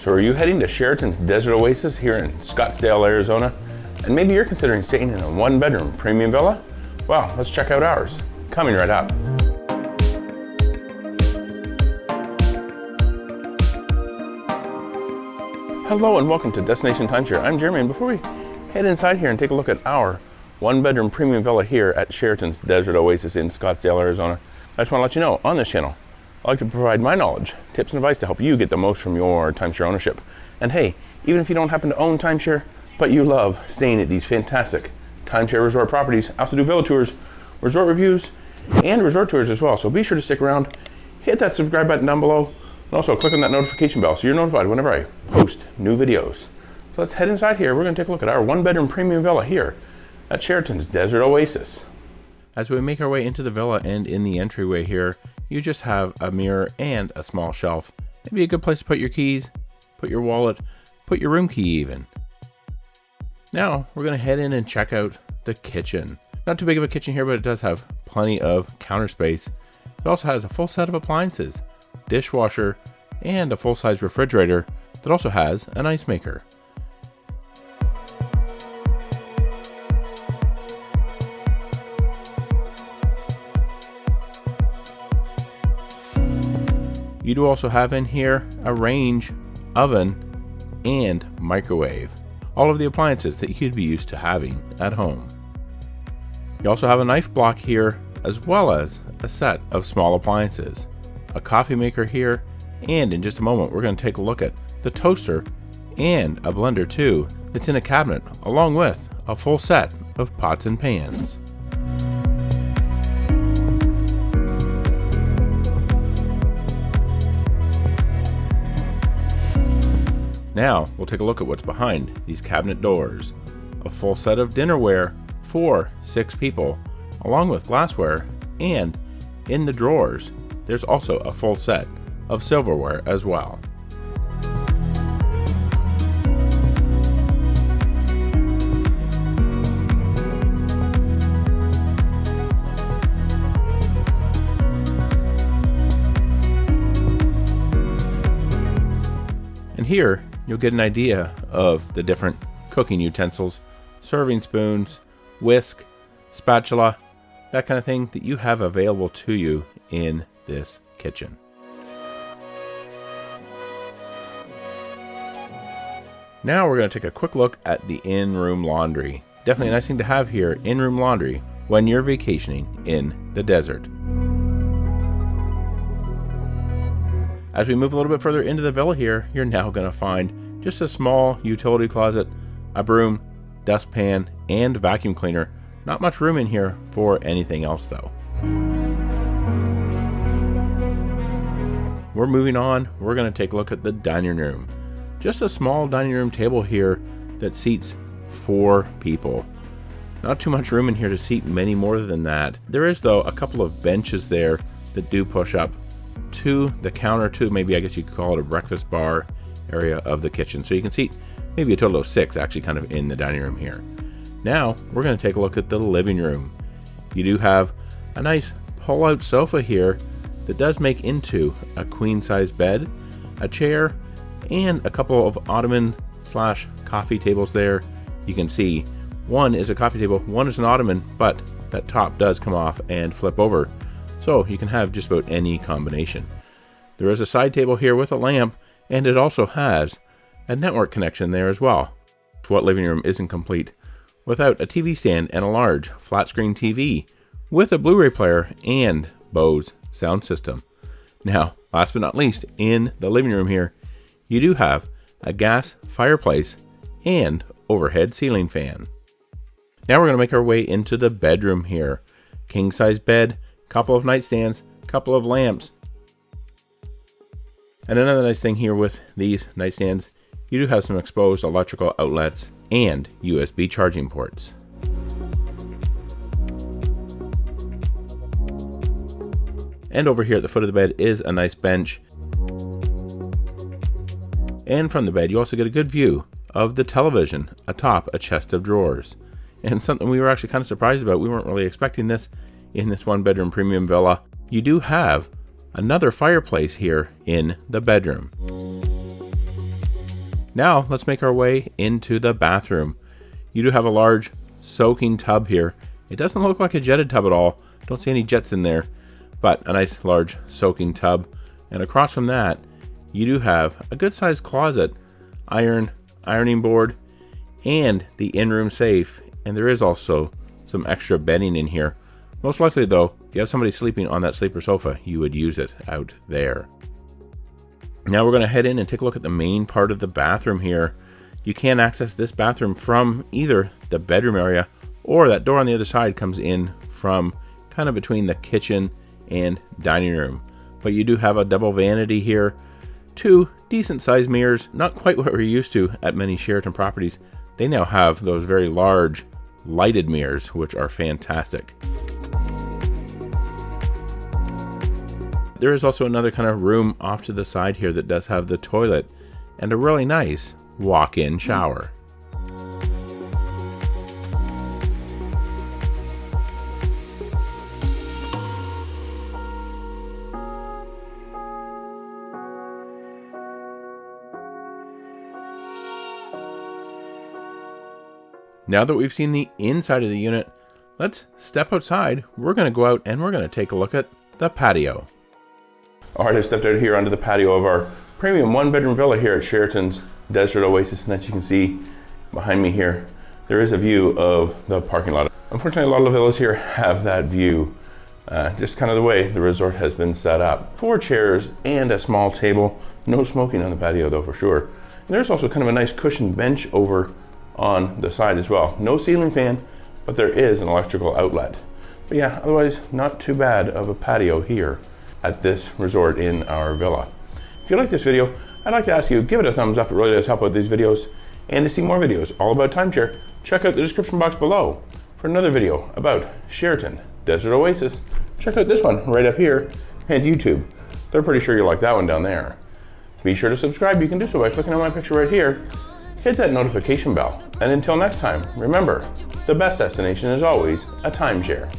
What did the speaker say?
So are you heading to Sheraton's Desert Oasis here in Scottsdale, Arizona? And maybe you're considering staying in a one-bedroom premium villa? Well, let's check out ours. Coming right up. Hello and welcome to Destination Timeshare. I'm Jeremy, and before we head inside here and take a look at our one-bedroom premium villa here at Sheraton's Desert Oasis in Scottsdale, Arizona, I just want to let you know, on this channel, I like to provide my knowledge, tips, and advice to help you get the most from your timeshare ownership. And hey, even if you don't happen to own timeshare, but you love staying at these fantastic timeshare resort properties, I also do villa tours, resort reviews, and resort tours as well. So be sure to stick around, hit that subscribe button down below, and also click on that notification bell so you're notified whenever I post new videos. So let's head inside here. We're going to take a look at our one-bedroom premium villa here at Sheraton's Desert Oasis. As we make our way into the villa and in the entryway here, you just have a mirror and a small shelf. Maybe a good place to put your keys, put your wallet, put your room key even. Now we're going to head in and check out the kitchen. Not too big of a kitchen here, but it does have plenty of counter space. It also has a full set of appliances, dishwasher, and a full-size refrigerator that also has an ice maker. You do also have in here a range, oven, and microwave. All of the appliances that you'd be used to having at home. You also have a knife block here, as well as a set of small appliances. A coffee maker here, and in just a moment we're going to take a look at the toaster and a blender too that's in a cabinet, along with a full set of pots and pans. Now we'll take a look at what's behind these cabinet doors. A full set of dinnerware for 6 people, along with glassware, and in the drawers there's also a full set of silverware as well. And here you'll get an idea of the different cooking utensils, serving spoons, whisk, spatula, that kind of thing that you have available to you in this kitchen. Now we're going to take a quick look at the in-room laundry. Definitely a nice thing to have here, in-room laundry, when you're vacationing in the desert. As we move a little bit further into the villa here, you're now going to find just a small utility closet, a broom, dustpan, and vacuum cleaner. Not much room in here for anything else though. We're moving on. We're going to take a look at the dining room. Just a small dining room table here that seats 4 people. Not too much room in here to seat many more than that. There is though a couple of benches there that do push up to the counter, to maybe I guess you could call it a breakfast bar area of the kitchen. So you can seat maybe a total of 6 actually kind of in the dining room here. Now we're going to take a look at the living room. You do have a nice pull-out sofa here that does make into a queen-size bed, a chair, and a couple of ottoman / coffee tables there. You can see one is a coffee table, one is an ottoman, but that top does come off and flip over. So you can have just about any combination. There is a side table here with a lamp, and it also has a network connection there as well. What living room isn't complete without a TV stand and a large flat screen TV with a Blu-ray player and Bose sound system. Now, last but not least, in the living room here, you do have a gas fireplace and overhead ceiling fan. Now we're going to make our way into the bedroom here. King size bed, couple of nightstands, couple of lamps. And another nice thing here with these nightstands, you do have some exposed electrical outlets and USB charging ports. And over here at the foot of the bed is a nice bench. And from the bed you also get a good view of the television atop a chest of drawers. And something we were actually kind of surprised about, we weren't really expecting this in this one bedroom premium villa. You do have another fireplace here in the bedroom. Now let's make our way into the bathroom. You do have a large soaking tub here. It doesn't look like a jetted tub at all. Don't see any jets in there, but a nice large soaking tub. And across from that, you do have a good sized closet, ironing board, and the in-room safe. And there is also some extra bedding in here. Most likely though, if you have somebody sleeping on that sleeper sofa, you would use it out there. Now we're going to head in and take a look at the main part of the bathroom here. You can access this bathroom from either the bedroom area, or that door on the other side comes in from kind of between the kitchen and dining room. But you do have a double vanity here, 2 decent sized mirrors, not quite what we're used to at many Sheraton properties. They now have those very large lighted mirrors, which are fantastic. There is also another kind of room off to the side here that does have the toilet and a really nice walk-in shower. Now that we've seen the inside of the unit, let's step outside. We're going to go out and we're going to take a look at the patio. All right, I've stepped out here onto the patio of our premium 1-bedroom villa here at Sheraton's Desert Oasis, and as you can see behind me here, there is a view of the parking lot. Unfortunately, a lot of the villas here have that view, just kind of the way the resort has been set up. 4 chairs and a small table. No smoking on the patio though, for sure. And there's also kind of a nice cushioned bench over on the side as well. No ceiling fan, but there is an electrical outlet. But yeah, otherwise not too bad of a patio here at this resort in our villa. If you like this video, I'd like to ask you, give it a thumbs up. It really does help out these videos. And to see more videos all about timeshare, check out the description box below for another video about Sheraton Desert Oasis. Check out this one right up here, and YouTube. They're pretty sure you'll like that one down there. Be sure to subscribe. You can do so by clicking on my picture right here. Hit that notification bell. And until next time, remember, the best destination is always a timeshare.